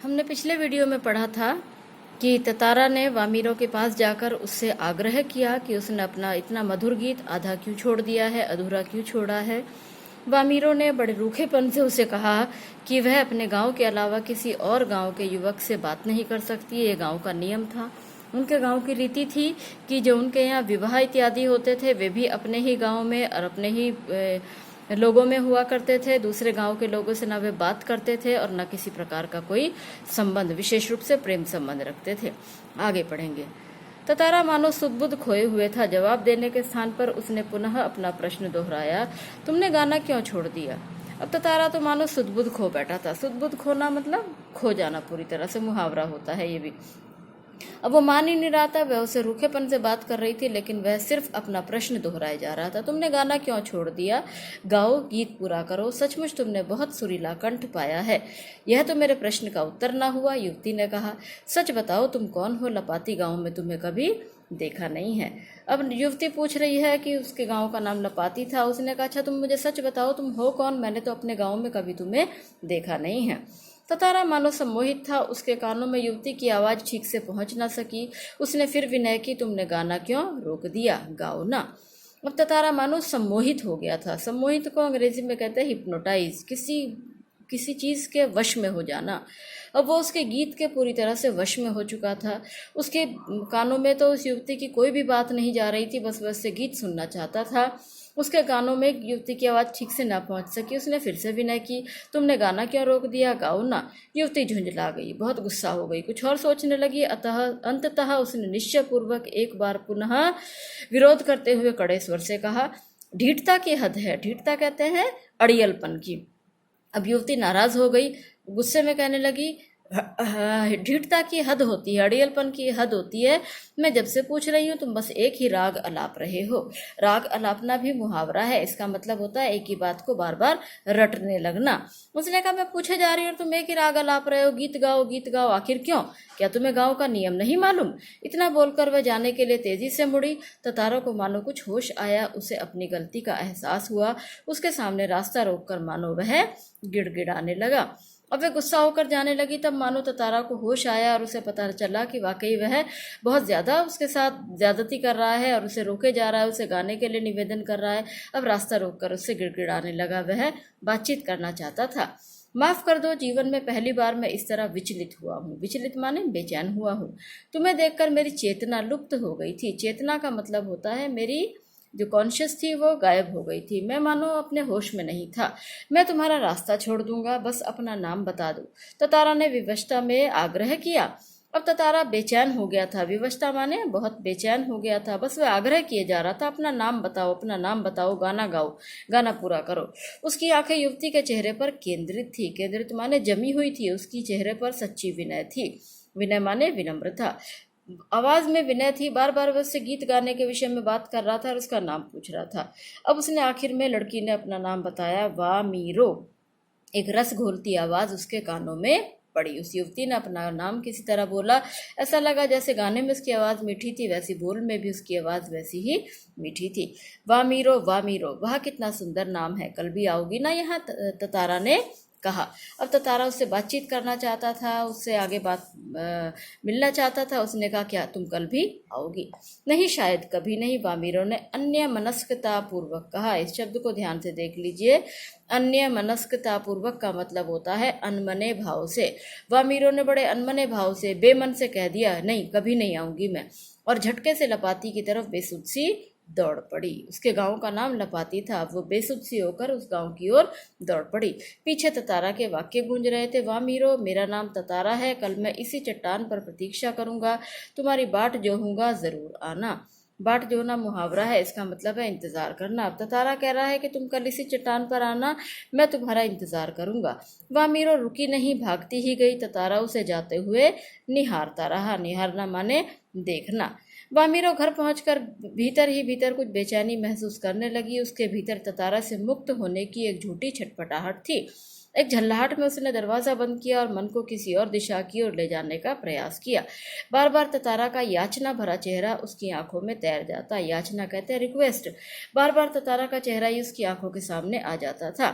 हमने पिछले वीडियो में पढ़ा था कि ततारा ने वामीरो के पास जाकर उससे आग्रह किया कि उसने अपना इतना मधुर गीत आधा क्यों छोड़ दिया है, अधूरा क्यों छोड़ा है। वामीरो ने बड़े रूखेपन से उसे कहा कि वह अपने गांव के अलावा किसी और गांव के युवक से बात नहीं कर सकती। ये गांव का नियम था। उनके गांव की रीति थी कि जो उनके यहाँ विवाह इत्यादि होते थे वे भी अपने ही गांव में और अपने ही लोगों में हुआ करते थे। दूसरे गांव के लोगों से ना वे बात करते थे और न किसी प्रकार का कोई संबंध, विशेष रूप से प्रेम संबंध रखते थे। आगे पढ़ेंगे। ततारा मानो सुध-बुध खोए हुए था। जवाब देने के स्थान पर उसने पुनः अपना प्रश्न दोहराया, तुमने गाना क्यों छोड़ दिया? अब ततारा तो मानो सुध-बुध खो बैठा था। सुध-बुध खोना मतलब खो जाना, पूरी तरह से मुहावरा होता है ये भी। अब वो मान ही नहीं रहा था। वह उसे रूखेपन से बात कर रही थी, लेकिन वह सिर्फ अपना प्रश्न दोहराए जा रहा था। तुमने गाना क्यों छोड़ दिया? गाओ, गीत पूरा करो। सचमुच तुमने बहुत सुरीला कंठ पाया है। यह तो मेरे प्रश्न का उत्तर ना हुआ, युवती ने कहा। सच बताओ, तुम कौन हो? लपाती गांव में तुम्हें कभी देखा नहीं है। अब युवती पूछ रही है कि उसके गांव का नाम लपाती था। उसने कहा, अच्छा तुम मुझे सच बताओ, तुम हो कौन? मैंने तो अपने गांव में कभी तुम्हें देखा नहीं है। ततारा मानो सम्मोहित था। उसके कानों में युवती की आवाज ठीक से पहुंच न सकी। उसने फिर विनय की, तुमने गाना क्यों रोक दिया? गाओ ना। अब ततारा मानो सम्मोहित हो गया था। सम्मोहित को अंग्रेजी में कहते हैं हिप्नोटाइज, किसी चीज के वश में हो जाना। अब वो उसके गीत के पूरी तरह से वश में हो चुका था। उसके कानों में तो उस युवती की कोई भी बात नहीं जा रही थी, बस वह उससे गीत सुनना चाहता था। उसके कानों में युवती की आवाज़ ठीक से ना पहुंच सकी। उसने फिर से विनय की, तुमने गाना क्यों रोक दिया? गाओ ना। युवती झुंझला गई, बहुत गुस्सा हो गई, कुछ और सोचने लगी। अंततः उसने निश्चयपूर्वक एक बार पुनः विरोध करते हुए कड़े स्वर से कहा, ढीठता की हद है। ढीठता कहते हैं अड़ियलपन की। अब युवती नाराज हो गई, गुस्से में कहने लगी, ढीठता की हद होती है, अड़ियलपन की हद होती है। मैं जब से पूछ रही हूँ तुम बस एक ही राग अलाप रहे हो। राग अलापना भी मुहावरा है। इसका मतलब होता है एक ही बात को बार बार रटने लगना। उसने कहा, मैं पूछे जा रही हूँ तुम एक ही राग अलाप रहे हो। गीत गाओ, गीत गाओ। आखिर क्यों? क्या तुम्हें गाँव का नियम नहीं मालूम? इतना बोलकर वह जाने के लिए तेजी से मुड़ी। ततारों को मानो कुछ होश आया। उसे अपनी गलती का एहसास हुआ। उसके सामने रास्ता रोककर मानो वह गिड़गिड़ाने लगा। अब वह गुस्सा होकर जाने लगी। तब मानो ततारा को होश आया और उसे पता चला कि वाकई वह बहुत ज्यादा उसके साथ ज्यादती कर रहा है और उसे रोके जा रहा है, उसे गाने के लिए निवेदन कर रहा है। अब रास्ता रोककर उससे गिड़गिड़ाने लगा। वह बातचीत करना चाहता था। माफ कर दो, जीवन में पहली बार मैं इस तरह विचलित हुआ हूँ। विचलित माने बेचैन हुआ हूँ। तुम्हें देखकर मेरी चेतना लुप्त हो गई थी। चेतना का मतलब होता है मेरी जो कॉन्शियस थी वो गायब हो गई थी। मैं मानो अपने होश में नहीं था। मैं तुम्हारा रास्ता छोड़ दूंगा, बस अपना नाम बता दो। ततारा ने विवशता में आग्रह किया। अब ततारा बेचैन हो गया था। विवशता माने बहुत बेचैन हो गया था। बस वह आग्रह किए जा रहा था, अपना नाम बताओ, अपना नाम बताओ, गाना गाओ, गाना पूरा करो। उसकी आंखें युवती के चेहरे पर केंद्रित थी। केंद्रित माने जमी हुई थी। उसकी चेहरे पर सच्ची विनय थी। विनय माने विनम्रता। आवाज में विनय थी। बार बार वह उससे गीत गाने के विषय में बात कर रहा था और उसका नाम पूछ रहा था। अब उसने आखिर में लड़की ने अपना नाम बताया, वामीरो। एक रस घोलती आवाज उसके कानों में पड़ी। उस युवती ने अपना नाम किसी तरह बोला। ऐसा लगा जैसे गाने में उसकी आवाज मीठी थी, वैसी बोल में भी उसकी आवाज वैसी ही मीठी थी। वामीरो, वामीरो, वह कितना सुंदर नाम है। कल भी आओगी ना यहाँ? ततारा ने कहा। अब ततारा उससे बातचीत करना चाहता था, उससे आगे मिलना चाहता था। उसने कहा, क्या तुम कल भी आओगी? नहीं, शायद कभी नहीं। वामीरो ने अन्य मनस्कता पूर्वक कहा। इस शब्द को ध्यान से देख लीजिए। अन्य मनस्कता पूर्वक का मतलब होता है अनमने भाव से। वामीरो ने बड़े अनमने भाव से, बेमन से कह दिया, नहीं, कभी नहीं आऊंगी मैं। और झटके से लपाती की तरफ बेसुध सी दौड़ पड़ी। उसके गांव का नाम लपाती था। वो बेसुध सी होकर उस गांव की ओर दौड़ पड़ी। पीछे ततारा के वाक्य गूंज रहे थे, वामीरो, मेरा नाम ततारा है। कल मैं इसी चट्टान पर प्रतीक्षा करूंगा। तुम्हारी बाट जोहूंगा, जरूर आना। बाट जोहना मुहावरा है। इसका मतलब है इंतजार करना। अब ततारा कह रहा है कि तुम कल इसी चट्टान पर आना, मैं तुम्हारा इंतजार करूंगा। वामीरो रुकी नहीं, भागती ही गई। ततारा उसे जाते हुए निहारता रहा। निहारना माने देखना। वामीरो घर पहुंचकर भीतर ही भीतर कुछ बेचैनी महसूस करने लगी। उसके भीतर ततारा से मुक्त होने की एक झूठी छटपटाहट थी। एक झल्लाहट में उसने दरवाजा बंद किया और मन को किसी और दिशा की ओर ले जाने का प्रयास किया। बार बार ततारा का याचना भरा चेहरा उसकी आंखों में तैर जाता। याचना कहते हैं रिक्वेस्ट। बार बार ततारा का चेहरा ही उसकी आंखों के सामने आ जाता था।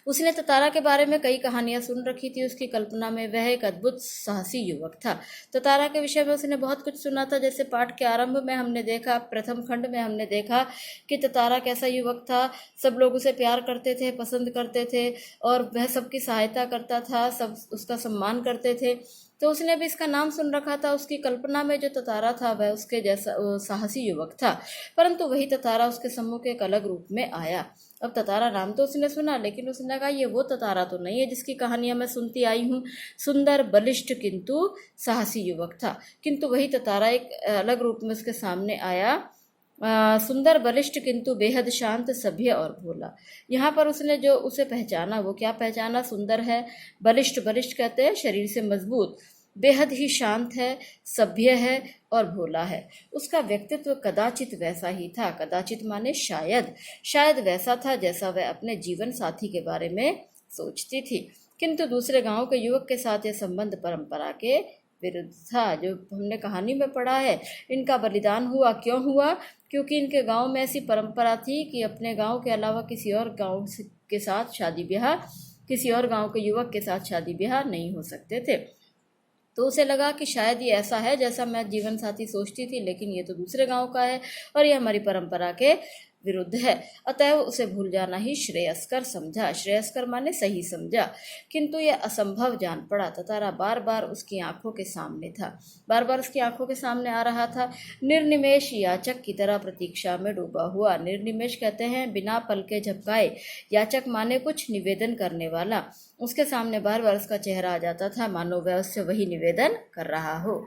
उसने ततारा के बारे में कई कहानियां सुन रखी थी। उसकी कल्पना में वह एक अद्भुत साहसी युवक था। ततारा के विषय में उसने बहुत कुछ सुना था। जैसे पाठ के आरंभ में हमने देखा, प्रथम खंड में हमने देखा कि ततारा कैसा युवक था। सब लोग उसे प्यार करते थे, पसंद करते थे और वह सबकी सहायता करता था, सब उसका सम्मान करते थे। तो उसने भी इसका नाम सुन रखा था। उसकी कल्पना में जो ततारा था वह उसके जैसा साहसी युवक था। परंतु वही ततारा उसके सम्मुख एक अलग रूप में आया। अब ततारा नाम तो उसने सुना, लेकिन उसने कहा ये वो ततारा तो नहीं है जिसकी कहानियां मैं सुनती आई हूँ। सुंदर, बलिष्ठ किंतु साहसी युवक था। किंतु वही ततारा एक अलग रूप में उसके सामने आया। सुंदर, बलिष्ठ किंतु बेहद शांत, सभ्य और भोला। यहाँ पर उसने जो उसे पहचाना, वो क्या पहचाना? सुंदर है, बलिष्ठ, बलिष्ठ कहते हैं शरीर से मजबूत, बेहद ही शांत है, सभ्य है और भोला है। उसका व्यक्तित्व कदाचित वैसा ही था, कदाचित माने शायद वैसा था जैसा वह अपने जीवन साथी के बारे में सोचती थी। किंतु दूसरे गांव के युवक के साथ यह संबंध परंपरा के विरुद्ध था। जो हमने कहानी में पढ़ा है, इनका बलिदान हुआ। क्यों हुआ? क्योंकि इनके गांव में ऐसी परंपरा थी कि अपने गांव के अलावा किसी और गांव के साथ शादी ब्याह, किसी और गांव के युवक के साथ शादी ब्याह नहीं हो सकते थे। तो उसे लगा कि शायद ये ऐसा है जैसा मैं जीवन साथी सोचती थी, लेकिन ये तो दूसरे गांव का है और ये हमारी परंपरा के विरुद्ध है। अतएव उसे भूल जाना ही श्रेयस्कर समझा। श्रेयस्कर माने सही समझा। किंतु यह असंभव जान पड़ा। ततारा बार बार उसकी आंखों के सामने था, बार बार उसकी आंखों के सामने आ रहा था। निर्निमेष याचक की तरह प्रतीक्षा में डूबा हुआ। निर्निमेष कहते हैं बिना पलके झपकाए। याचक माने कुछ निवेदन करने वाला। उसके सामने बार बार उसका चेहरा आ जाता था, मानो वह उससे वही निवेदन कर रहा हो।